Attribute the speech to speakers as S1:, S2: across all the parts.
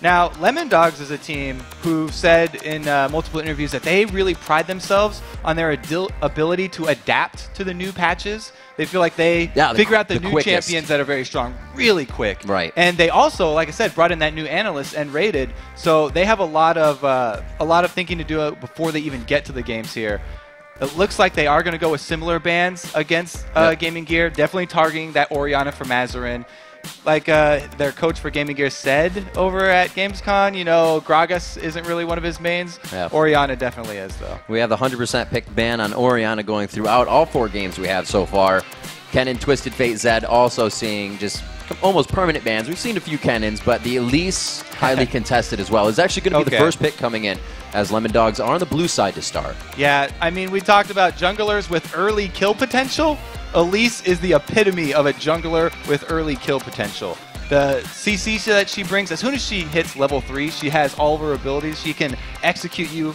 S1: Now, Lemondogs is a team who said in multiple interviews that they really pride themselves on their ability to adapt to the new patches. They feel like they figure out the new champions that are very strong really quick.
S2: Right.
S1: And they also, like I said, brought in that new analyst and raided. So they have a lot of thinking to do before they even get to the games here. It looks like they are going to go with similar bans against Gaming Gear, definitely targeting that Orianna for Mazzerin. Like their coach for Gaming Gear said over at Gamescom, you know, Gragas isn't really one of his mains. Yeah. Orianna definitely is, though.
S2: We have the 100% picked ban on Orianna going throughout all 4 games we have so far. Kennen, Twisted Fate, Zed also seeing just almost permanent bans. We've seen a few Kennens, but the Elise, highly contested as well, is actually going to be the first pick coming in, as Lemondogs are on the blue side to start.
S1: Yeah, I mean, we talked about junglers with early kill potential. Elise is the epitome of a jungler with early kill potential. The CC that she brings, as soon as she hits level 3, she has all of her abilities. She can execute you.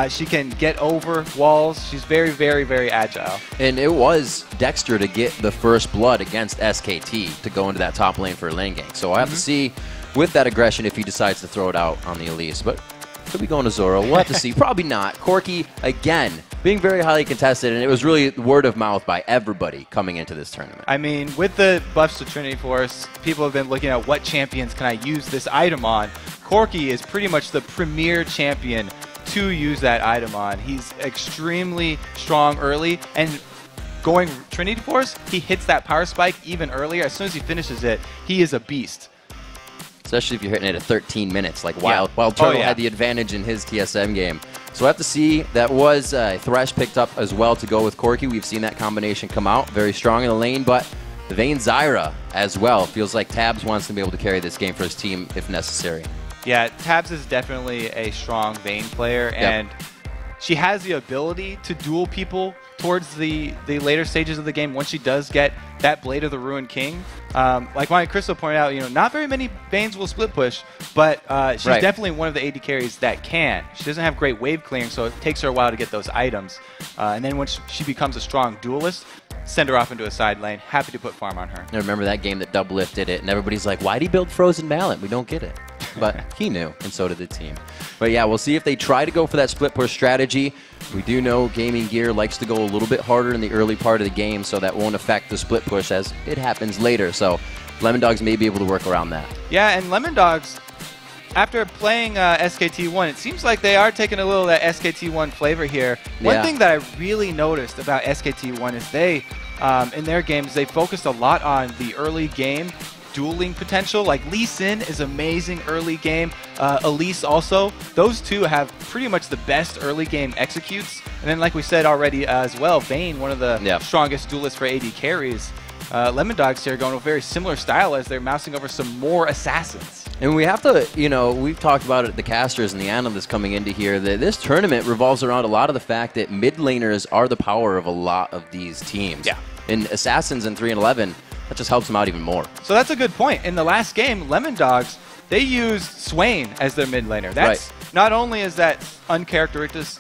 S1: She can get over walls. She's very, very, very agile.
S2: And it was Dexter to get the first blood against SKT to go into that top lane for a lane gank. So I have to see with that aggression if he decides to throw it out on the Elise. But could be going to Zoro. We'll have to see. Probably not. Corki, again, being very highly contested, and it was really word of mouth by everybody coming into this tournament.
S1: I mean, with the buffs to Trinity Force, people have been looking at what champions can I use this item on. Corki is pretty much the premier champion to use that item on. He's extremely strong early, and going Trinity Force, he hits that power spike even earlier. As soon as he finishes it, he is a beast.
S2: Especially if you're hitting it at 13 minutes, like Wild Turtle had the advantage in his TSM game. So I have to see, that was Thresh picked up as well to go with Corki. We've seen that combination come out very strong in the lane, but the Vayne Zyra as well. Feels like Tabzz wants to be able to carry this game for his team if necessary.
S1: Yeah, Tabzz is definitely a strong Vayne player, and she has the ability to duel people towards the later stages of the game once she does get that Blade of the Ruined King. Like Monte Cristo pointed out, you know, not very many Vaynes will split push, but she's definitely one of the AD carries that can. She doesn't have great wave clearing, so it takes her a while to get those items. And then once she becomes a strong duelist, send her off into a side lane. Happy to put farm on her.
S2: I remember that game that double lifted it, and everybody's like, why'd he build Frozen Mallet? We don't get it. But he knew, and so did the team. But yeah, we'll see if they try to go for that split push strategy. We do know Gaming Gear likes to go a little bit harder in the early part of the game, so that won't affect the split push as it happens later. So Lemondogs may be able to work around that.
S1: Yeah, and Lemondogs, after playing SKT1, it seems like they are taking a little of that SKT1 flavor here. One thing that I really noticed about SKT1 is they, in their games, they focused a lot on the early game dueling potential. Like Lee Sin is amazing early game. Elise also. Those two have pretty much the best early game executes. And then like we said already as well, Vayne, one of the strongest duelists for AD carries. Lemondogs here going with a very similar style as they're mousing over some more assassins.
S2: And we have to, you know, we've talked about it, the casters and the analysts coming into here, that this tournament revolves around a lot of the fact that mid laners are the power of a lot of these teams. Yeah. And assassins in 3 and 11, that just helps them out even more.
S1: So that's a good point. In the last game, Lemondogs, they used Swain as their mid laner. That's not only is that uncharacteristic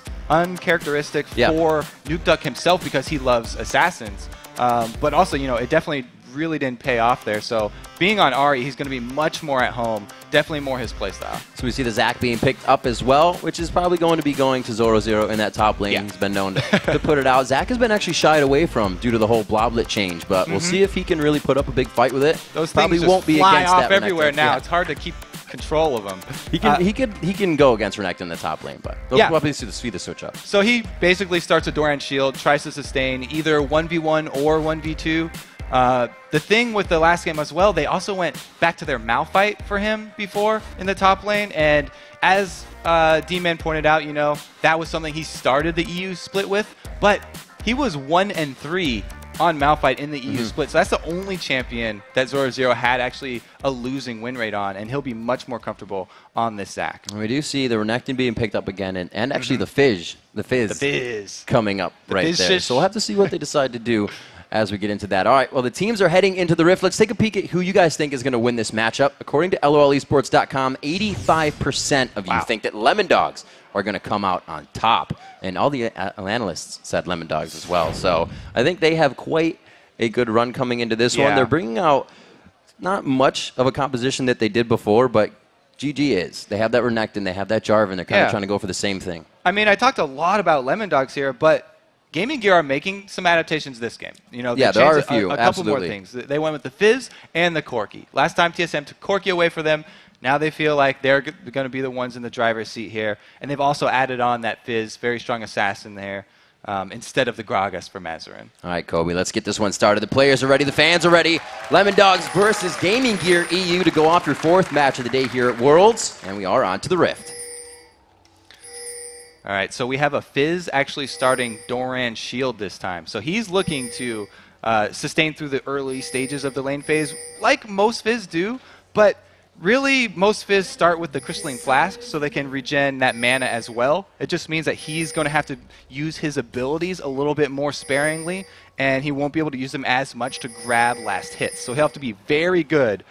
S1: for Nukeduck himself because he loves assassins, but also, you know, it definitely really didn't pay off there. So being on Ahri, he's going to be much more at home. Definitely more his playstyle.
S2: So we see the Zac being picked up as well, which is probably going to be going to Zorozero in that top lane. He's been known to put it out. Zac has been actually shied away from due to the whole Bloblet change, but we'll see if he can really put up a big fight with it.
S1: Those
S2: probably
S1: things
S2: won't be
S1: fly
S2: against
S1: off
S2: that
S1: everywhere
S2: Renekton.
S1: now. It's hard to keep control of them.
S2: He can go against Renekton in the top lane, but they'll probably see the switch up.
S1: So he basically starts a Doran shield, tries to sustain either 1v1 or 1v2. The thing with the last game as well, they also went back to their Malphite for him before in the top lane, and as D-Man pointed out, you know, that was something he started the EU split with, but he was 1 and 3 on Malphite in the EU split, so that's the only champion that Zorozero had actually a losing win rate on, and he'll be much more comfortable on this Zac.
S2: We do see the Renekton being picked up again, and actually the Fizz coming up right there. So we'll have to see what they decide to do as we get into that. All right, well, the teams are heading into the Rift. Let's take a peek at who you guys think is going to win this matchup. According to LOLesports.com, 85% of you think that Lemondogs are going to come out on top. And all the analysts said Lemondogs as well. So I think they have quite a good run coming into this one. They're bringing out not much of a composition that they did before, but GG is. They have that Renekton, they have that Jarvan. They're kind of trying to go for the same thing.
S1: I mean, I talked a lot about Lemondogs here, but Gaming Gear are making some adaptations this game. You know,
S2: yeah, there are a few.
S1: A couple more things. They went with the Fizz and the Corki. Last time TSM took Corki away for them. Now they feel like they're going to be the ones in the driver's seat here. And they've also added on that Fizz, very strong assassin there, instead of the Gragas for Mazzerin.
S2: All right, Kobe, let's get this one started. The players are ready. The fans are ready. Lemondogs versus GamingGear.EU to go off your 4th match of the day here at Worlds. And we are on to the Rift.
S1: All right, so we have a Fizz actually starting Doran Shield this time. So he's looking to sustain through the early stages of the lane phase, like most Fizz do, but really most Fizz start with the Crystalline Flask so they can regen that mana as well. It just means that he's going to have to use his abilities a little bit more sparingly, and he won't be able to use them as much to grab last hits. So he'll have to be very good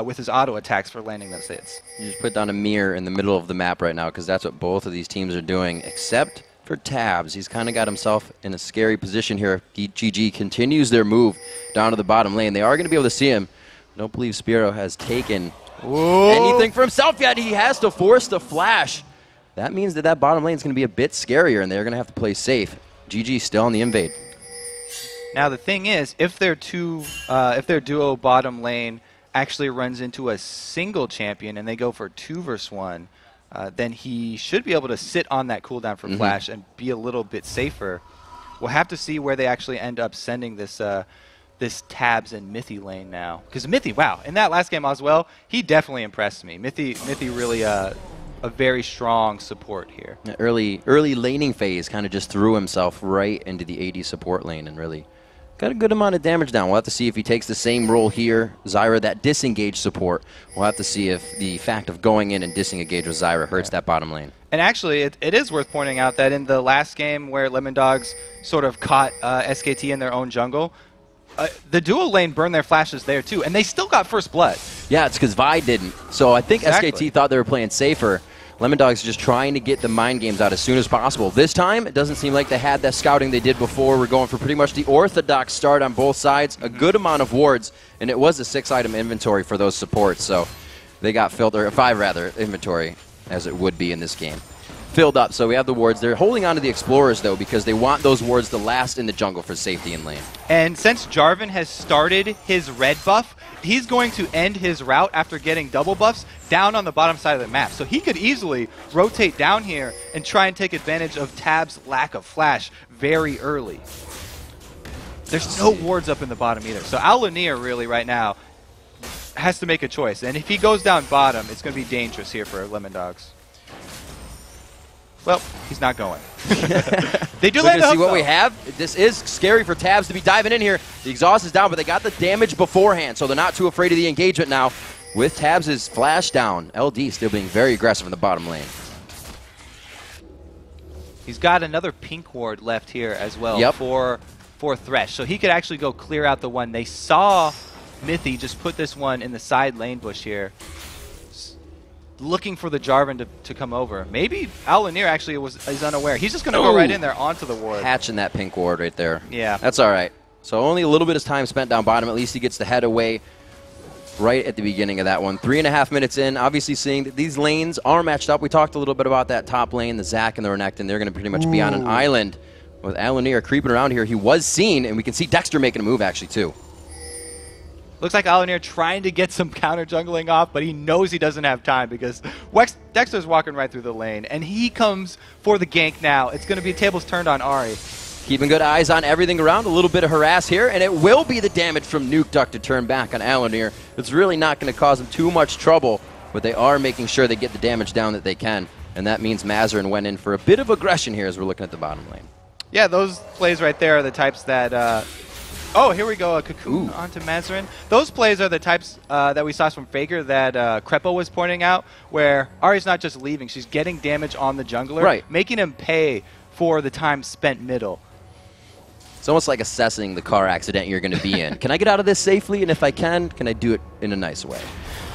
S1: with his auto attacks for landing those hits.
S2: You just put down a mirror in the middle of the map right now because that's what both of these teams are doing, except for Tabzz. He's kind of got himself in a scary position here. GG continues their move down to the bottom lane. They are going to be able to see him. I don't believe Inspirro has taken anything for himself yet. He has to force the flash. That means that bottom lane is going to be a bit scarier, and they're going to have to play safe. GG still on the invade.
S1: Now the thing is, if their duo bottom lane actually runs into a single champion and they go for 2 versus 1, then he should be able to sit on that cooldown for flash and be a little bit safer. We'll have to see where they actually end up sending this this Tabzz and Mithy lane now. Because Mithy, wow, in that last game as well, he definitely impressed me. Mithy really a very strong support here.
S2: The early laning phase kind of just threw himself right into the AD support lane and really got a good amount of damage down. We'll have to see if he takes the same role here. Zyra, that disengage support. We'll have to see if the fact of going in and disengage with Zyra hurts that bottom lane.
S1: And actually, it is worth pointing out that in the last game where Lemondogs sort of caught SKT in their own jungle, the dual lane burned their flashes there too, and they still got first blood.
S2: Yeah, it's because Vi didn't. So I think SKT thought they were playing safer. Lemondogs just trying to get the mind games out as soon as possible. This time, it doesn't seem like they had that scouting they did before. We're going for pretty much the orthodox start on both sides. A good amount of wards, and it was a 6-item inventory for those supports. So they got filled, or 5 rather, inventory, as it would be in this game. Filled up, so we have the wards. They're holding on to the Explorers, though, because they want those wards to last in the jungle for safety in lane.
S1: And since Jarvan has started his red buff, he's going to end his route after getting double buffs down on the bottom side of the map. So he could easily rotate down here and try and take advantage of Tab's lack of flash very early. There's no wards up in the bottom either. So Alunir really right now has to make a choice. And if he goes down bottom, it's going to be dangerous here for Lemondogs. Well, he's not going. They do land
S2: see what we have. This is scary for Tabzz to be diving in here. The exhaust is down, but they got the damage beforehand, so they're not too afraid of the engagement now. With Tabz's flash down, LD still being very aggressive in the bottom lane.
S1: He's got another pink ward left here as well for Thresh, so he could actually go clear out the one. They saw Mithy just put this one in the side lane bush here, looking for the Jarvan to come over. Maybe Alunir actually is unaware. He's just going to go right in there onto the ward.
S2: Hatching that pink ward right there.
S1: Yeah.
S2: That's all right. So only a little bit of time spent down bottom. At least he gets the head away right at the beginning of that one. 3.5 minutes in. Obviously seeing that these lanes are matched up. We talked a little bit about that top lane, the Zac and the Renekton. They're going to pretty much be on an island with Alunir creeping around here. He was seen, and we can see Dexter making a move actually too.
S1: Looks like Alunir trying to get some counter jungling off, but he knows he doesn't have time because Dexter's walking right through the lane, and he comes for the gank now. It's going to be tables turned on Ahri.
S2: Keeping good eyes on everything around. A little bit of harass here, and it will be the damage from Nukeduck to turn back on Alunir. It's really not going to cause them too much trouble, but they are making sure they get the damage down that they can, and that means Mazzerin went in for a bit of aggression here as we're looking at the bottom lane.
S1: Yeah, those plays right there are the types that... Oh, here we go, a cocoon onto Mazzerin. Those plays are the types that we saw from Faker that Crepo was pointing out, where Ahri's not just leaving, she's getting damage on the jungler, making him pay for the time spent middle.
S2: It's almost like assessing the car accident you're going to be in. Can I get out of this safely? And if I can I do it in a nice way?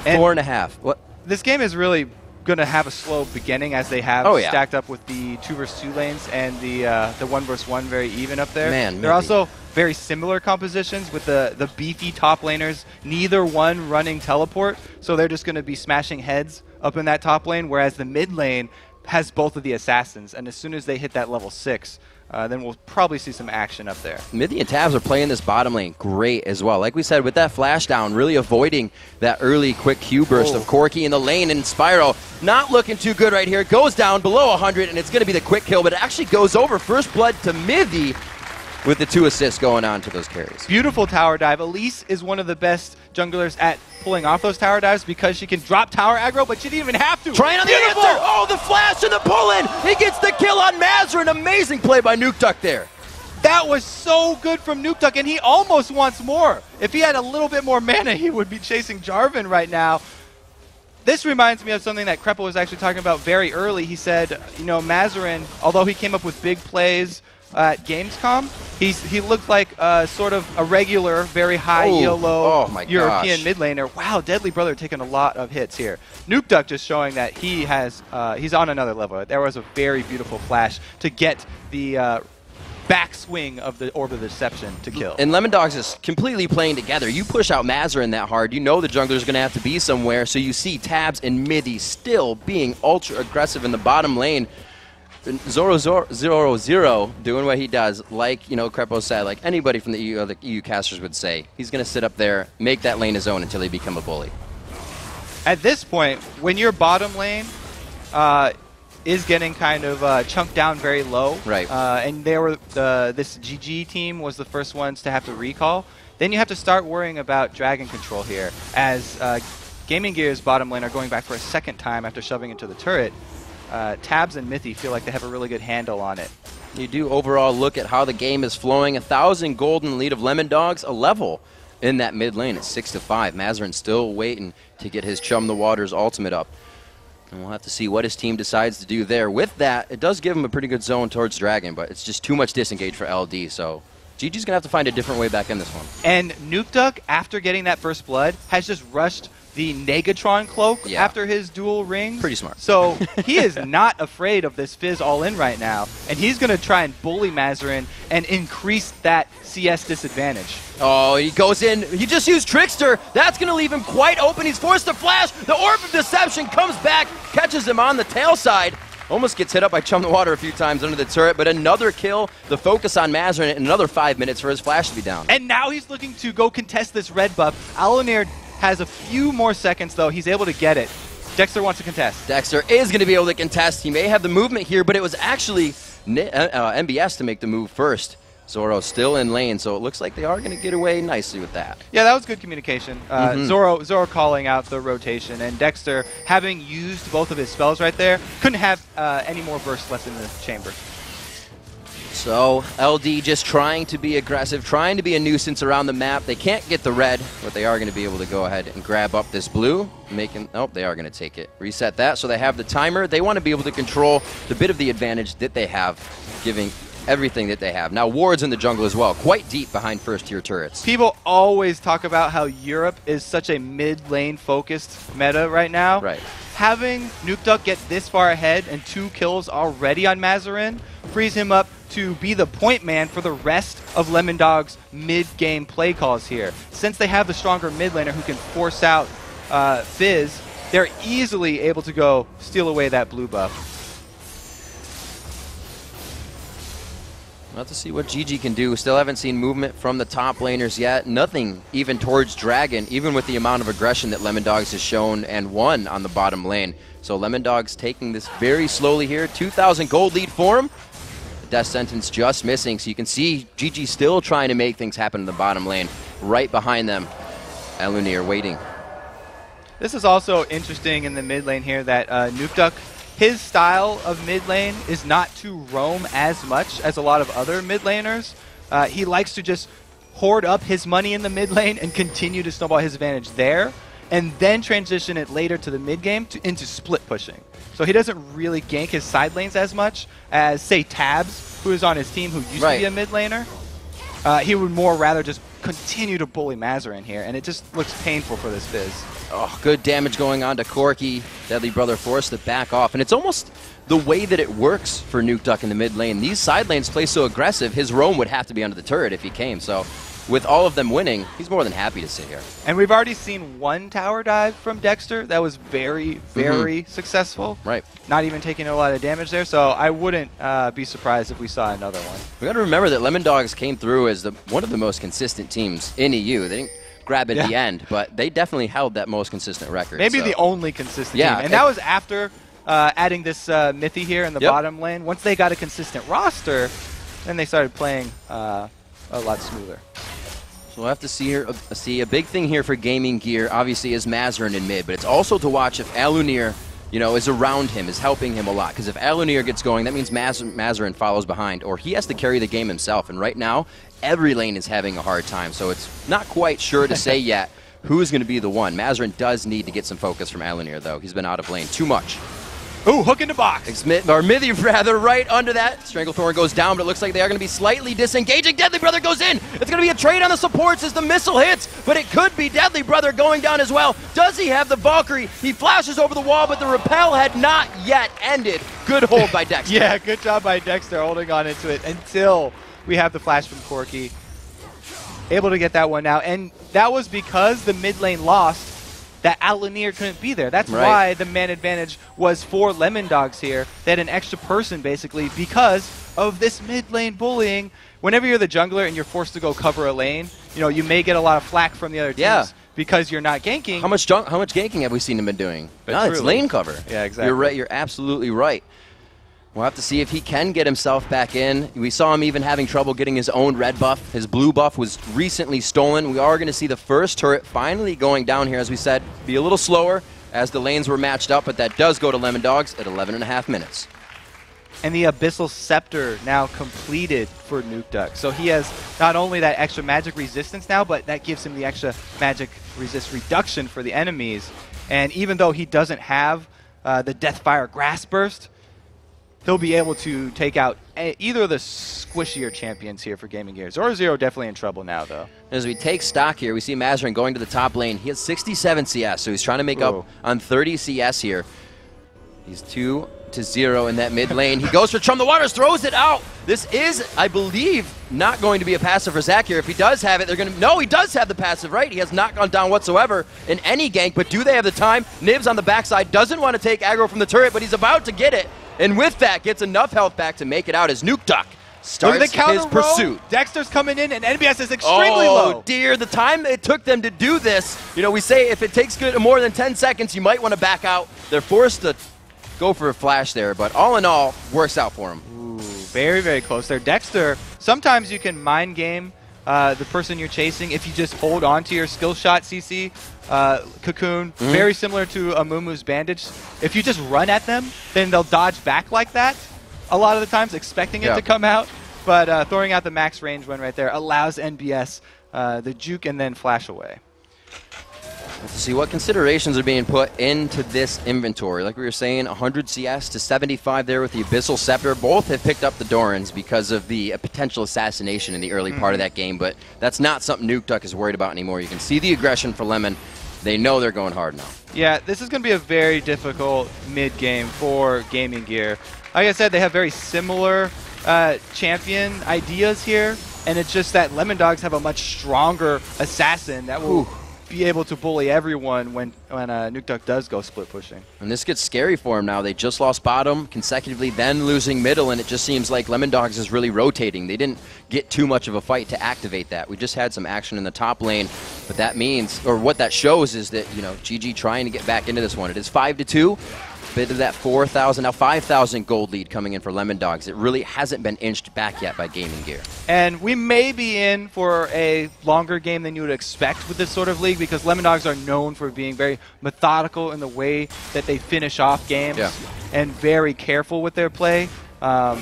S2: And 4.5. What?
S1: This game is really going to have a slow beginning as they have stacked up with the 2 versus 2 lanes and the 1 versus 1 very even up there. They're also very similar compositions with the beefy top laners, neither one running teleport, so they're just going to be smashing heads up in that top lane, whereas the mid lane has both of the assassins. And as soon as they hit that level 6, then we'll probably see some action up there.
S2: Mithy and Tabzz are playing this bottom lane great as well. Like we said, with that flash down, really avoiding that early quick Q burst of Corki in the lane, and Inspirro not looking too good right here. Goes down below 100, and it's going to be the quick kill, but it actually goes over. First blood to Mithy with the 2 assists going on to those carries.
S1: Beautiful tower dive. Elise is one of the best junglers at pulling off those tower dives because she can drop tower aggro, but she didn't even have to.
S2: Trying on the answer. Oh, the flash and the pull-in. He gets the kill on Mazzerin. Amazing play by Nukeduck there.
S1: That was so good from Nukeduck, and he almost wants more. If he had a little bit more mana, he would be chasing Jarvan right now. This reminds me of something that Krepo was actually talking about very early. He said, you know, Mazzerin, although he came up with big plays at Gamescom, he looked like sort of a regular, very high ELO European mid laner. Wow, DeadlyBrother taking a lot of hits here. Nukeduck just showing that he has he's on another level. There was a very beautiful flash to get the backswing of the Orb of Deception to kill.
S2: And Lemondogs is completely playing together. You push out Mazzerin that hard, you know the jungler's going to have to be somewhere, so you see Tabzz and Mithy still being ultra aggressive in the bottom lane. Zorozero doing what he does, like, you know, Krepo said, like anybody from the EU casters would say. He's going to sit up there, make that lane his own until he become a bully.
S1: At this point, when your bottom lane is getting kind of chunked down very low,
S2: right?
S1: And they were this GG team was the first ones to have to recall. Then you have to start worrying about dragon control here, as GamingGear's bottom lane are going back for a second time after shoving into the turret. Tabzz and Mithy feel like they have a really good handle on it.
S2: You do overall look at how the game is flowing. 1,000 gold in the lead of Lemondogs, a level in that mid lane at 6-5. Mazzerin still waiting to get his Chum the Waters ultimate up. And we'll have to see what his team decides to do there. With that, it does give him a pretty good zone towards Dragon, but it's just too much disengage for LD, so GG's going to have to find a different way back in this one.
S1: And Nukeduck, after getting that first blood, has just rushed the Negatron cloak after his dual rings.
S2: Pretty smart.
S1: So he is not afraid of this Fizz all-in right now, and he's going to try and bully Mazzerin and increase that CS disadvantage.
S2: Oh, he goes in. He just used Trickster. That's going to leave him quite open. He's forced to flash. The Orb of Deception comes back, catches him on the tail side. Almost gets hit up by Chum the Water a few times under the turret, but another kill. The focus on Mazzerin, and another 5 minutes for his flash to be down.
S1: And now he's looking to go contest this red buff. Alunir has a few more seconds, though. He's able to get it. Dexter wants to contest.
S2: Dexter is going to be able to contest. He may have the movement here, but it was actually MBS to make the move first. Zoro still in lane, so it looks like they are going to get away nicely with that.
S1: Yeah, that was good communication. Zoro calling out the rotation, and Dexter, having used both of his spells right there, couldn't have any more bursts left in the chamber.
S2: So LD just trying to be aggressive, trying to be a nuisance around the map. They can't get the red, but they are going to be able to go ahead and grab up this blue, making, oh, they are going to take it. Reset that, so they have the timer. They want to be able to control the bit of the advantage that they have, giving everything that they have. Now, Ward's in the jungle as well, quite deep behind first-tier turrets.
S1: People always talk about how Europe is such a mid-lane focused meta right now.
S2: Right.
S1: Having Nukeduck get this far ahead and 2 kills already on Mazzerin frees him up to be the point man for the rest of Lemondog's mid-game play calls here. Since they have the stronger mid laner who can force out Fizz, they're easily able to go steal away that blue buff.
S2: We'll have to see what GG can do. Still haven't seen movement from the top laners yet. Nothing even towards Dragon, even with the amount of aggression that Lemondogs has shown and won on the bottom lane. So Lemondogs taking this very slowly here. 2,000 gold lead for him. The death sentence just missing. So you can see GG still trying to make things happen in the bottom lane. Right behind them, Alunir waiting.
S1: This is also interesting in the mid lane here that Nukeduck, his style of mid lane is not to roam as much as a lot of other mid laners. He likes to just hoard up his money in the mid lane and continue to snowball his advantage there, and then transition it later to the mid game into split pushing. So he doesn't really gank his side lanes as much as, say, Tabzz, who is on his team, who used to be a mid laner. He would more rather just continue to bully Mazzerin here, and it just looks painful for this Fizz.
S2: Oh, good damage going on to Corki. DeadlyBrother forced to back off. And it's almost the way that it works for Nukeduck in the mid lane. These side lanes play so aggressive, his roam would have to be under the turret if he came. So with all of them winning, he's more than happy to sit here.
S1: And we've already seen one tower dive from Dexter that was very, very successful.
S2: Right.
S1: Not even taking a lot of damage there, so I wouldn't be surprised if we saw another one.
S2: We got to remember that Lemondogs came through as one of the most consistent teams in EU. They didn't grab at the end, but they definitely held that most consistent record.
S1: Maybe the only consistent team. And that was after adding this Mithy here in the bottom lane. Once they got a consistent roster, then they started playing a lot smoother.
S2: So we'll have to see a big thing here for Gaming Gear, obviously, is Mazzerin in mid, but it's also to watch if Alunir, is around him, is helping him a lot. Because if Alunir gets going, that means Mazzerin follows behind, or he has to carry the game himself. And right now, every lane is having a hard time, so it's not quite sure to say yet who's going to be the one. Mazzerin does need to get some focus from Alunir, though. He's been out of lane too much.
S1: Ooh, hook in the box.
S2: Or Mithy, rather, right under that. Stranglethorn goes down, but it looks like they are going to be slightly disengaging. DeadlyBrother goes in. It's going to be a trade on the supports as the missile hits, but it could be DeadlyBrother going down as well. Does he have the Valkyrie? He flashes over the wall, but the repel had not yet ended. Good hold by Dexter.
S1: Yeah, good job by Dexter holding on into it until we have the flash from Corki. Able to get that one now, and that was because the mid lane lost. That Alunir couldn't be there. That's why the man advantage was for Lemondogs here. They had an extra person, basically, because of this mid lane bullying. Whenever you're the jungler and you're forced to go cover a lane, you may get a lot of flack from the other teams because you're not ganking.
S2: How much ganking have we seen him been doing? No, it's lane cover.
S1: Yeah, exactly.
S2: You're right. You're absolutely right. We'll have to see if he can get himself back in. We saw him even having trouble getting his own red buff. His blue buff was recently stolen. We are going to see the first turret finally going down here, as we said. Be a little slower as the lanes were matched up, but that does go to Lemondogs at 11.5 minutes.
S1: And the Abyssal Scepter now completed for Nukeduck. So he has not only that extra magic resistance now, but that gives him the extra magic resist reduction for the enemies. And even though he doesn't have the Deathfire Grass Burst, he'll be able to take out either of the squishier champions here for Gaming Gear. Zorozero definitely in trouble now, though.
S2: As we take stock here, we see Mazzerin going to the top lane. He has 67 CS, so he's trying to make up on 30 CS here. He's 2-0 in that mid lane. He goes for Chum the Waters, throws it out. This is, I believe, not going to be a passive for Zach here. If he does have it, they're going to... No, he does have the passive, right? He has not gone down whatsoever in any gank, but do they have the time? Nibs on the backside doesn't want to take aggro from the turret, but he's about to get it. And with that, gets enough health back to make it out as Nukeduck starts his pursuit.
S1: Dexter's coming in, and NBS is extremely low.
S2: Oh, dear. The time it took them to do this, we say if it takes more than 10 seconds, you might want to back out. They're forced to go for a flash there, but all in all, works out for him.
S1: Ooh, very, very close there. Dexter, sometimes you can mind game the person you're chasing if you just hold on to your skill shot CC. Cocoon, very similar to Amumu's bandage. If you just run at them, then they'll dodge back like that a lot of the times, expecting it to come out. But throwing out the max range one right there allows NBS the juke and then flash away.
S2: Let's see what considerations are being put into this inventory. Like we were saying, 100 CS to 75 there with the Abyssal Scepter. Both have picked up the Dorans because of the potential assassination in the early part of that game, but that's not something Nukeduck is worried about anymore. You can see the aggression for Lemon. They know they're going hard now. Yeah,
S1: this is going to be a very difficult mid-game for Gaming Gear. Like I said, they have very similar champion ideas here, and it's just that Lemondogs have a much stronger assassin that will be able to bully everyone when Nukeduck does go split pushing.
S2: And this gets scary for him now. They just lost bottom consecutively, then losing middle, and it just seems like Lemondogs is really rotating. They didn't get too much of a fight to activate that. We just had some action in the top lane, but that means, or what that shows is that, GG trying to get back into this one. It is 5-2. Bit of that 4,000, now 5,000 gold lead coming in for Lemondogs. It really hasn't been inched back yet by Gaming Gear.
S1: And we may be in for a longer game than you would expect with this sort of league because Lemondogs are known for being very methodical in the way that they finish off games and very careful with their play. Crepa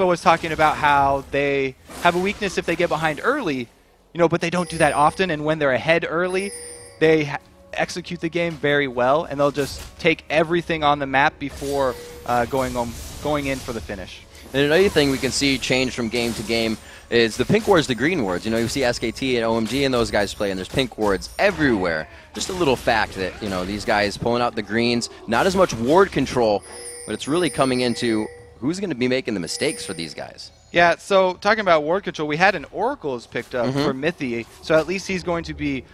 S1: was talking about how they have a weakness if they get behind early, but they don't do that often, and when they're ahead early, they execute the game very well, and they'll just take everything on the map before going in for the finish.
S2: And another thing we can see change from game to game is the pink wards to green wards. You see SKT and OMG and those guys play, and there's pink wards everywhere. Just a little fact that, these guys pulling out the greens, not as much ward control, but it's really coming into who's going to be making the mistakes for these guys.
S1: Yeah, so talking about ward control, we had an Oracle's picked up for Mithy, so at least he's going to be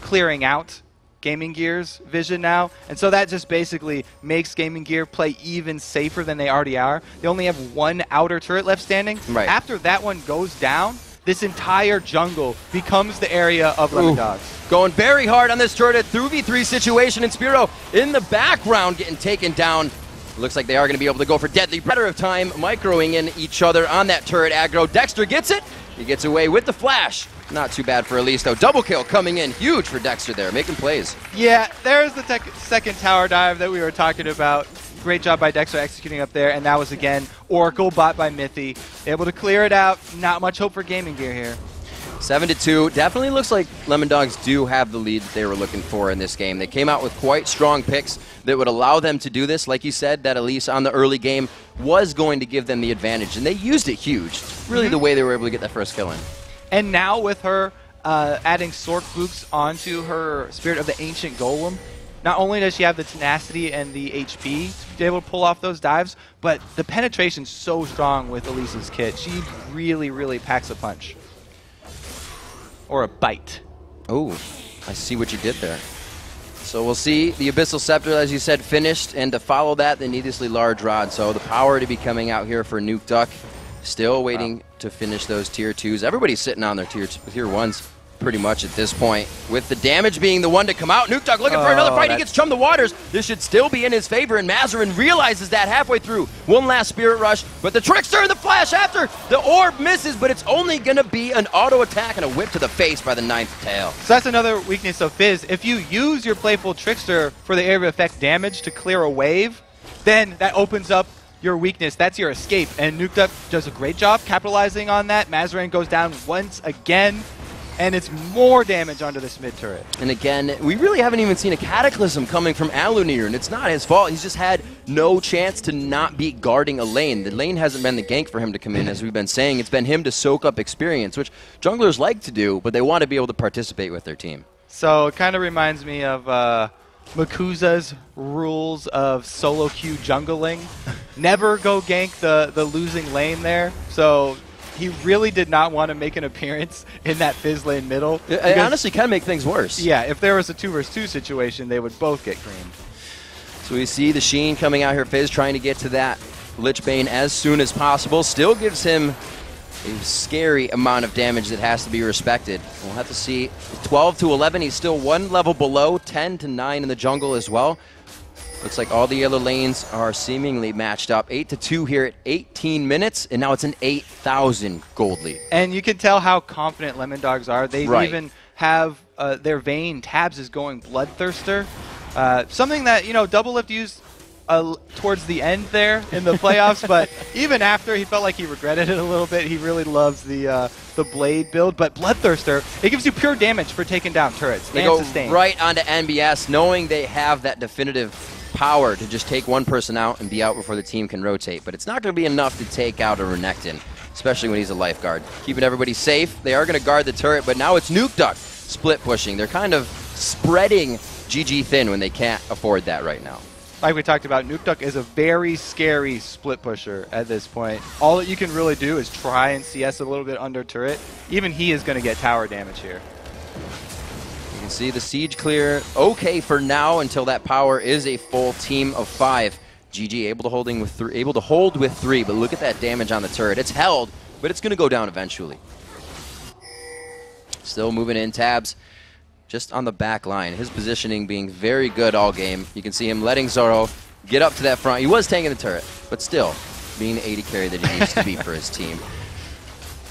S1: clearing out Gaming Gear's vision now, and so that just basically makes Gaming Gear play even safer than they already are. They only have one outer turret left standing.
S2: Right.
S1: After that one goes down, this entire jungle becomes the area of Lemondogs.
S2: Going very hard on this turret, 3v3 situation. Inspirro in the background getting taken down. Looks like they are going to be able to go for DeadlyBrother of time, microing in each other on that turret aggro. Dexter gets it. He gets away with the flash. Not too bad for Elise, though. Double kill coming in. Huge for Dexter there, making plays.
S1: Yeah, there's the second tower dive that we were talking about. Great job by Dexter executing up there, and that was, again, Oracle bot by Mithy. Able to clear it out. Not much hope for Gaming Gear here.
S2: 7-2. Definitely looks like Lemondogs do have the lead that they were looking for in this game. They came out with quite strong picks that would allow them to do this. Like you said, that Elise on the early game was going to give them the advantage, and they used it huge. It's really the way they were able to get that first kill in.
S1: And now with her adding Sork Books onto her Spirit of the Ancient Golem, not only does she have the tenacity and the HP to be able to pull off those dives, but the penetration's so strong with Elise's kit. She really, really packs a punch. Or a bite.
S2: Oh, I see what you did there. So we'll see the Abyssal Scepter, as you said, finished, and to follow that, the needlessly large rod. So the power to be coming out here for Nukeduck. Still waiting to finish those tier 2s. Everybody's sitting on their tier 1s pretty much at this point. With the damage being the one to come out, Nukeduck looking for another fight. He gets chummed the waters. This should still be in his favor, and Mazzerin realizes that halfway through. One last Spirit Rush, but the Trickster and the flash after. The orb misses, but it's only going to be an auto attack and a whip to the face by the 9th tail.
S1: So that's another weakness of Fizz. If you use your Playful Trickster for the area of effect damage to clear a wave, then that opens up your weakness. That's your escape, and Nukeduck does a great job capitalizing on that. Mazzerin goes down once again, and it's more damage onto this mid turret.
S2: And again, we really haven't even seen a Cataclysm coming from Alunir, and it's not his fault. He's just had no chance to not be guarding a lane. The lane hasn't been the gank for him to come in, as we've been saying. It's been him to soak up experience, which junglers like to do, but they want to be able to participate with their team.
S1: So it kind of reminds me of Makuza's rules of solo queue jungling. Never go gank the losing lane there. So he really did not want to make an appearance in that Fizz lane middle.
S2: It honestly can make things worse.
S1: Yeah, if there was a 2 versus 2 situation, they would both get creamed.
S2: So we see the Sheen coming out here. Fizz trying to get to that Lich Bane as soon as possible. Still gives him a scary amount of damage that has to be respected. We'll have to see. 12 to 11, he's still one level below. 10 to 9 in the jungle as well. Looks like all the other lanes are seemingly matched up. 8-2 here at 18 minutes, and now it's an 8,000 gold lead.
S1: And you can tell how confident Lemondogs are. They even have their Vayne Tabzz is going Bloodthirster. Something that, you know, Double Lift used towards the end there in the playoffs, but even after, he felt like he regretted it a little bit. He really loves the Blade build, but Bloodthirster, it gives you pure damage for taking down turrets.
S2: They go right onto NBS, knowing they have that definitive power to just take one person out and be out before the team can rotate, but it's not going to be enough to take out a Renekton, especially when he's a lifeguard. Keeping everybody safe. They are going to guard the turret, but now it's Nukeduck split pushing. They're kind of spreading GG thin when they can't afford that right now.
S1: Like we talked about, Nukeduck is a very scary split pusher at this point. All that you can really do is try and CS a little bit under turret. Even he is going to get tower damage here.
S2: You can see the siege clear okay for now until that power is a full team of 5. GG able to hold with 3, but look at that damage on the turret. It's held, but it's going to go down eventually. Still moving in. Tabzz just on the back line. His positioning being very good all game. You can see him letting Zoro get up to that front. He was tanking the turret, but still being the AD carry that he used to be for his team.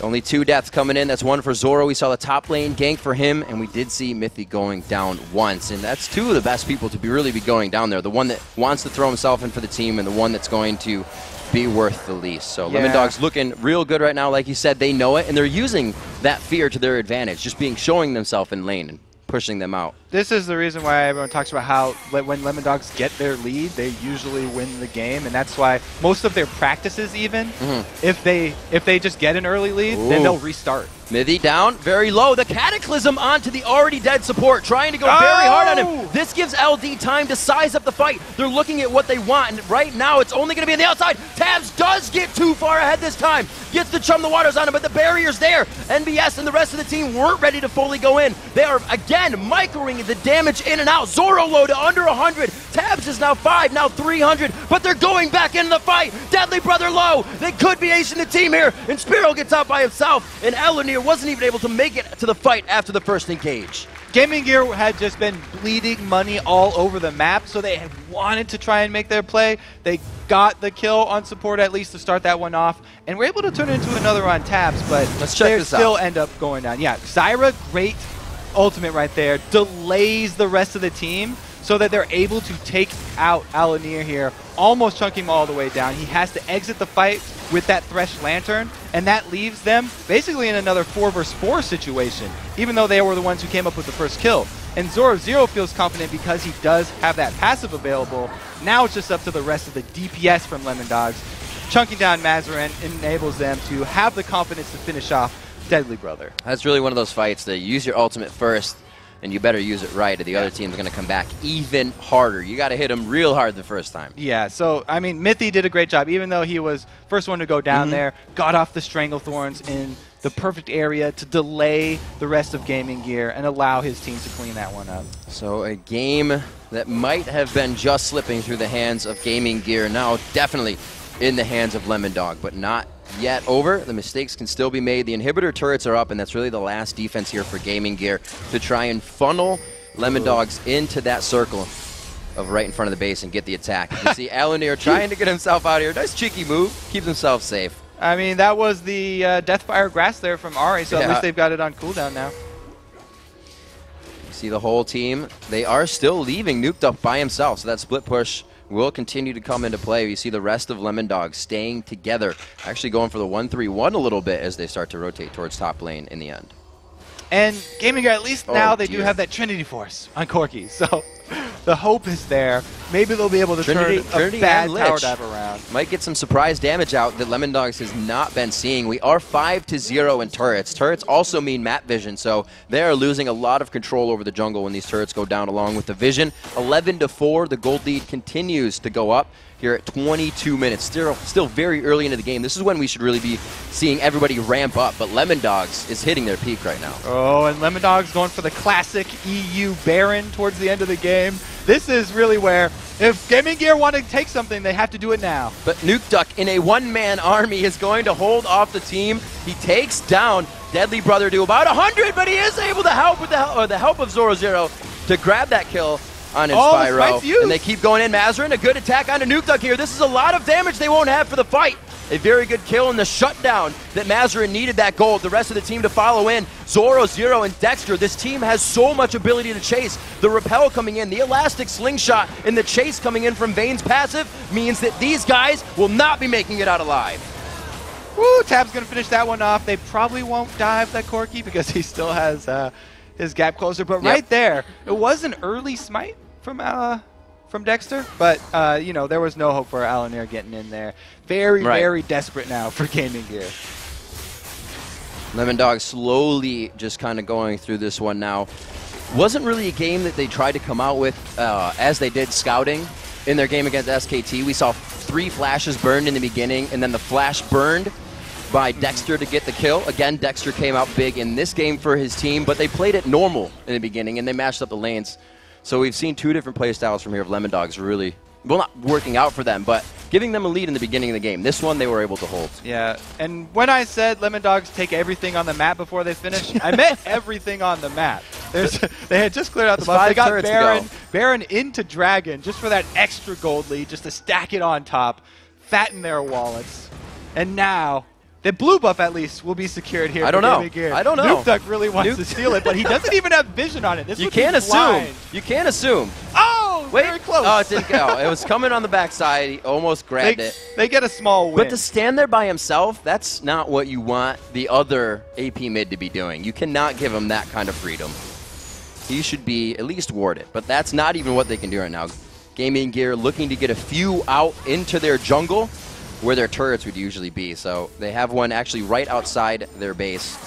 S2: Only 2 deaths coming in. That's 1 for Zoro. We saw the top lane gank for him, and we did see Mithy going down once. And that's 2 of the best people to really be going down there. The one that wants to throw himself in for the team and the one that's going to be worth the least. So Lemondogs looking real good right now. Like you said, they know it, and they're using that fear to their advantage, just showing themselves in lane and pushing them out.
S1: this is the reason why everyone talks about how when Lemondogs get their lead, they usually win the game, and that's why most of their practices, even if they just get an early lead, then they'll restart.
S2: Mithy down, very low. The Cataclysm onto the already dead support, trying to go very hard on him. This gives LD time to size up the fight. They're looking at what they want, and right now it's only going to be on the outside. Tabzz does get too far ahead this time. Gets to chum the waters on him, but the barrier's there. NBS and the rest of the team weren't ready to fully go in. They are, again, microing the damage in and out. Zoro low to under 100. Tabzz is now 5, now 300, but they're going back into the fight. DeadlyBrother low. They could be acing the team here. Inspirro gets out by himself, and Alunir wasn't even able to make it to the fight after the first engage.
S1: GamingGear had just been bleeding money all over the map, so they had wanted to try and make their play. They got the kill on support at least to start that one off, and were able to turn it into another on Tabzz, but they still end up going down. Yeah, Zyra, great ultimate right there, delays the rest of the team so that they're able to take out Alunir here, almost chunking him all the way down. He has to exit the fight with that Thresh Lantern, and that leaves them basically in another 4 versus 4 situation, even though they were the ones who came up with the first kill. And Zorozero feels confident because he does have that passive available. Now it's just up to the rest of the DPS from Lemondogs. Chunking down Mazzerin enables them to have the confidence to finish off DeadlyBrother.
S2: That's really one of those fights that you use your ultimate first, and you better use it right, or the other team's going to come back even harder. You got to hit them real hard the first time.
S1: Yeah, so, I mean, Mithy did a great job, even though he was first one to go down there, got off the Stranglethorns in the perfect area to delay the rest of GamingGear and allow his team to clean that one up.
S2: So a game that might have been just slipping through the hands of GamingGear, now definitely in the hands of Lemondog, but not yet over. The mistakes can still be made. The inhibitor turrets are up, and that's really the last defense here for GamingGear to try and funnel Lemondogs into that circle of right in front of the base and get the attack. You see Alunir trying to get himself out here. Nice cheeky move. Keeps himself safe.
S1: I mean, that was the Deathfire Grass there from Ahri, so at least they've got it on cooldown now.
S2: You see the whole team. They are still leaving Nukeduck by himself, so that split push will continue to come into play. You see the rest of Lemondogs staying together, actually going for the 1-3-1 a little bit as they start to rotate towards top lane in the end.
S1: And GamingGear, at least now they do have that Trinity Force on Corki, so the hope is there. Maybe they'll be able to turn a bad tower dive around.
S2: Might get some surprise damage out that Lemondogs has not been seeing. We are 5-0 in turrets. Turrets also mean map vision, so they are losing a lot of control over the jungle when these turrets go down along with the vision. 11-4, the gold lead continues to go up here at 22 minutes. Still very early into the game. This is when we should really be seeing everybody ramp up, but Lemondogs is hitting their peak right now.
S1: Oh, and Lemondogs going for the classic EU Baron towards the end of the game. This is really where, if GamingGear want to take something, they have to do it now.
S2: But Nukeduck in a one-man army is going to hold off the team. He takes down DeadlyBrother to about 100, but he is able to help with the help of Zorozero to grab that kill on Inspirro. And they keep going in. Mazzerin, a good attack onto Nukeduck here. This is a lot of damage they won't have for the fight. A very good kill in the shutdown that Mazzerin needed that gold. The rest of the team to follow in. Zorozero and Dexter. This team has so much ability to chase. The repel coming in, the elastic slingshot, and the chase coming in from Vayne's passive means that these guys will not be making it out alive.
S1: Woo, Tab's going to finish that one off. They probably won't dive that Corki because he still has his gap closer. But right there, it was an early smite from Dexter, but you know, there was no hope for Alunir getting in there. Very desperate now for GamingGear.
S2: Lemondogs slowly just kind of going through this one now. Wasn't really a game that they tried to come out with as they did scouting in their game against SKT. We saw 3 flashes burned in the beginning, and then the flash burned by Dexter to get the kill. Again, Dexter came out big in this game for his team, but they played it normal in the beginning, and they matched up the lanes. So we've seen 2 different play styles from here of Lemondogs really, well, not working out for them, but giving them a lead in the beginning of the game. This one they were able to hold.
S1: Yeah, and when I said Lemondogs take everything on the map before they finish, I meant everything on the map. They had just cleared out the buff. They got Baron into Dragon just for that extra gold lead, just to stack it on top, fatten their wallets. And now the blue buff, at least, will be secured here.
S2: I don't know.
S1: Nukeduck really wants to steal it, but he doesn't even have vision on it.
S2: You can't assume. You can't assume.
S1: Oh,
S2: wait,
S1: very close.
S2: Oh, it didn't go. It was coming on the backside. He almost grabbed it.
S1: They get a small win.
S2: But to stand there by himself, that's not what you want the other AP mid to be doing. You cannot give him that kind of freedom. he should be at least warded. But that's not even what they can do right now. GamingGear looking to get a few out into their jungle where their turrets would usually be. So they have one actually right outside their base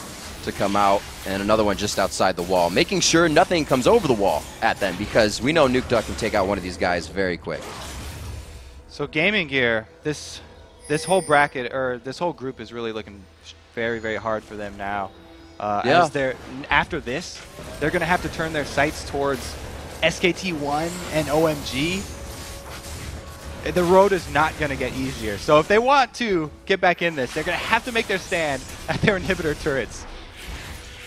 S2: to come out, and another one just outside the wall, making sure nothing comes over the wall at them, because we know Nukeduck can take out one of these guys very quick.
S1: So GamingGear, this whole bracket, or this whole group, is really looking very, very hard for them now. As after this, they're going to have to turn their sights towards SKT1 and OMG. The road is not going to get easier. So if they want to get back in this, they're going to have to make their stand at their inhibitor turrets.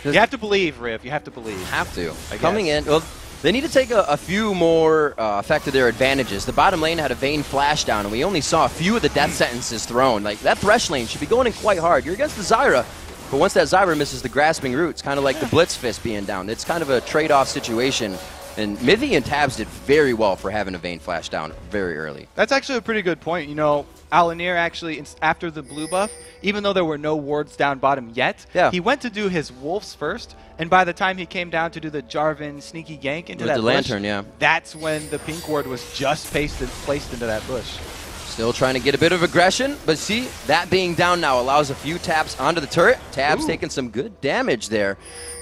S1: You have to believe, Riv. You have to believe.
S2: Have to. Coming in, well, they need to take a few more effect of their advantages. The bottom lane had a Vayne flash down, and we only saw a few of the death sentences thrown. Like, that Thresh lane should be going in quite hard. You're against the Zyra, but once that Zyra misses the grasping roots, kind of like the Blitz Fist being down. It's kind of a trade-off situation. And Mithy and Tabzz did very well for having a Vayne flash down very early.
S1: That's actually a pretty good point. You know, Alunir actually, after the blue buff, even though there were no wards down bottom yet, he went to do his wolves first, and by the time he came down to do the Jarvan sneaky gank into that bush,
S2: lantern,
S1: that's when the pink ward was just placed into that bush.
S2: Still trying to get a bit of aggression, but see, that being down now allows a few taps onto the turret. Tabzz taking some good damage there.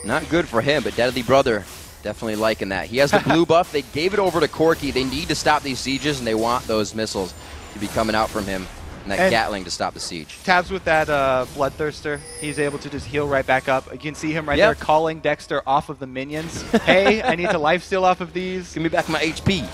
S2: Not good for him, but DeadlyBrother definitely liking that. He has the blue buff. They gave it over to Corki. They need to stop these sieges, and they want those missiles to be coming out from him and that Gatling to stop the siege.
S1: Tabzz with that Bloodthirster, he's able to just heal right back up. You can see him right there calling Dexter off of the minions. Hey, I need to lifesteal off of these.
S2: Give me back my HP.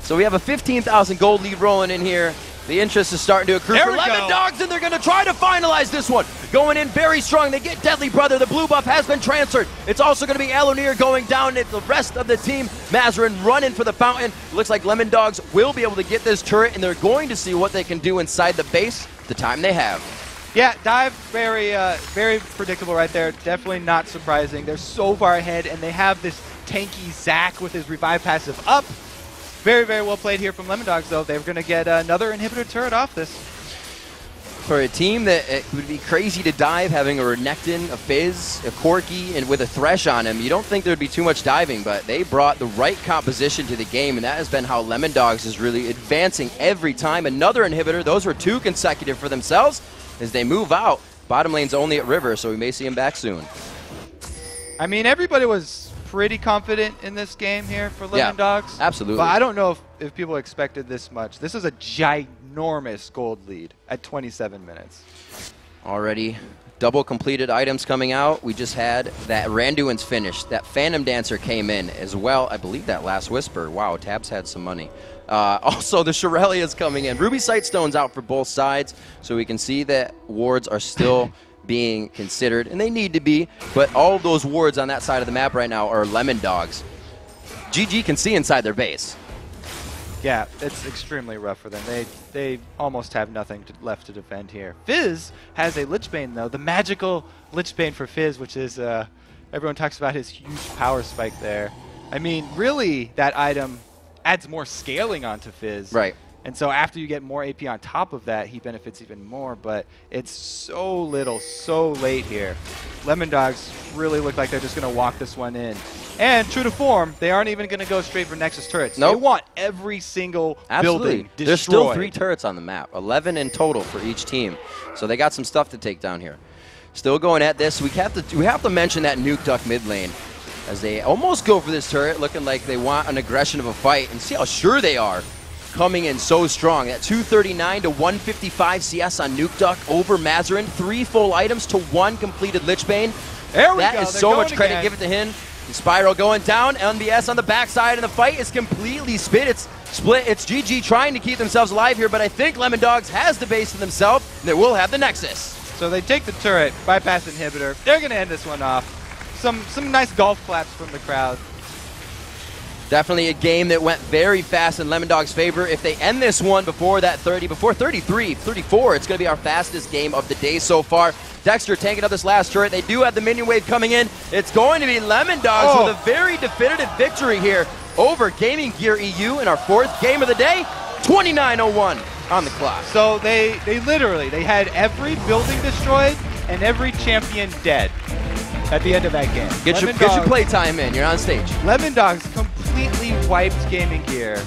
S2: So we have a 15,000 gold lead rolling in here. The interest is starting to accrue for Lemondogs, and they're going to try to finalize this one. Going in very strong. They get DeadlyBrother. The blue buff has been transferred. It's also going to be Alunir going down. It's the rest of the team. Mazzerin running for the fountain. Looks like Lemondogs will be able to get this turret, and they're going to see what they can do inside the base the time they have.
S1: Yeah, dive, very predictable right there. Definitely not surprising. They're so far ahead, and they have this tanky Zac with his revive passive up. Very, very well played here from Lemondogs, though. They're going to get another inhibitor turret off this.
S2: For a team that it would be crazy to dive, having a Renekton, a Fizz, a Corki, and with a Thresh on him, you don't think there'd be too much diving, but they brought the right composition to the game, and that has been how Lemondogs is really advancing every time. Another inhibitor. Those were 2 consecutive for themselves as they move out. Bottom lane's only at River, so we may see him back soon.
S1: I mean, everybody was pretty confident in this game here for Lemondogs.
S2: Yeah, absolutely.
S1: But I don't know if people expected this much. This is a ginormous gold lead at 27 minutes.
S2: Already double completed items coming out. We just had that Randuin's finished. That Phantom Dancer came in as well. I believe that Last Whisper. Wow, Tabzz had some money. Also, the Shirelli is coming in. Ruby Sightstone's out for both sides, so we can see that wards are still being considered, and they need to be, but all of those wards on that side of the map right now are Lemondogs. GG can see inside their base.
S1: Yeah, it's extremely rough for them. They almost have nothing left to defend here. Fizz has a Lichbane, though. The magical Lichbane for Fizz, which is, everyone talks about his huge power spike there. I mean, really, that item adds more scaling onto Fizz.
S2: Right.
S1: And so after you get more AP on top of that, he benefits even more, but it's so little, so late here. Lemondogs really look like they're just going to walk this one in. And true to form, they aren't even going to go straight for Nexus turrets. Nope. They want every single building destroyed.
S2: There's still 3 turrets on the map, 11 in total for each team. So they got some stuff to take down here. Still going at this. We have to mention that Nukeduck mid lane as they almost go for this turret, looking like they want an aggression of a fight, and see how sure they are. Coming in so strong. That 239 to 155 CS on Nukeduck over Mazzerin. 3 full items to 1 completed Lichbane.
S1: There we go.
S2: That is so much credit. Give it to him. Inspirro going down. NBS on the backside, and the fight is completely split. It's GG trying to keep themselves alive here, but I think Lemondogs has the base to themselves, and they will have the Nexus.
S1: So they take the turret, bypass inhibitor. They're going to end this one off. Some nice golf claps from the crowd.
S2: Definitely a game that went very fast in Lemondogs' favor. If they end this one before that 33, 34, it's going to be our fastest game of the day so far. Dexter tanking up this last turret. They do have the minion wave coming in. It's going to be Lemondogs with a very definitive victory here over GamingGear.EU in our 4th game of the day. 29:01 on the clock.
S1: So they literally had every building destroyed and every champion dead. at the end of that game.
S2: Get your play time in. You're on stage.
S1: Lemondogs completely wiped GamingGear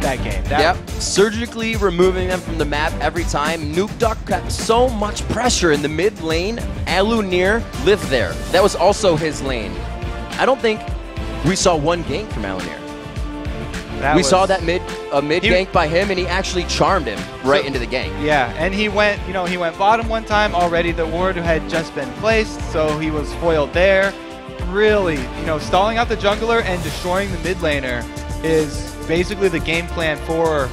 S1: that game.
S2: Yep, surgically removing them from the map every time. Nukeduck got so much pressure in the mid lane. Alunir lived there. That was also his lane. I don't think we saw one gank from Alunir. We saw that mid gank by him, and he actually charmed him right into the gank.
S1: Yeah, and he went bottom one time already. The ward had just been placed, so he was foiled there. Really, stalling out the jungler and destroying the mid laner is basically the game plan for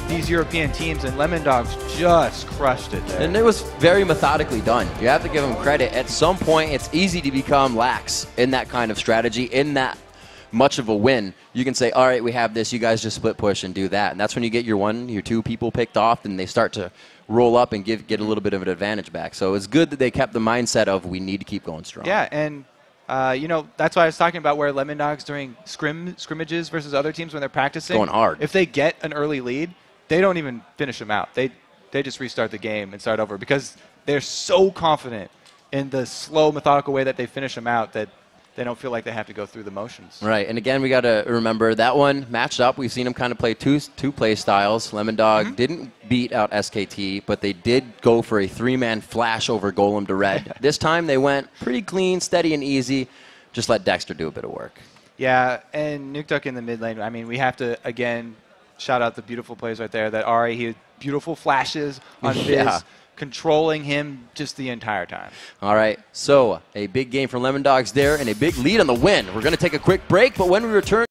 S1: these European teams, and Lemondogs just crushed it there.
S2: And it was very methodically done. You have to give them credit. At some point, it's easy to become lax in that kind of strategy, in that much of a win. You can say, all right, we have this, you guys just split push and do that. And that's when you get your two people picked off, and they start to roll up and get a little bit of an advantage back. So it's good that they kept the mindset of, we need to keep going strong.
S1: Yeah, and that's why I was talking about where Lemondogs during scrimmages versus other teams when they're practicing,
S2: going hard.
S1: If they get an early lead, they don't even finish them out. They just restart the game and start over because they're so confident in the slow, methodical way that they finish them out that they don't feel like they have to go through the motions.
S2: Right, and again, we got to remember that one matched up. We've seen them kind of play two play styles. Lemondog didn't beat out SKT, but they did go for a 3-man flash over Golem to red. This time they went pretty clean, steady, and easy. Just let Dexter do a bit of work.
S1: Yeah, and Nukeduck in the mid lane. I mean, we have to, again, shout out the beautiful plays right there. That Ahri, he had beautiful flashes on Fizz. Controlling him just the entire time.
S2: All right, so a big game for Lemondogs there and a big lead on the win. We're going to take a quick break, but when we return,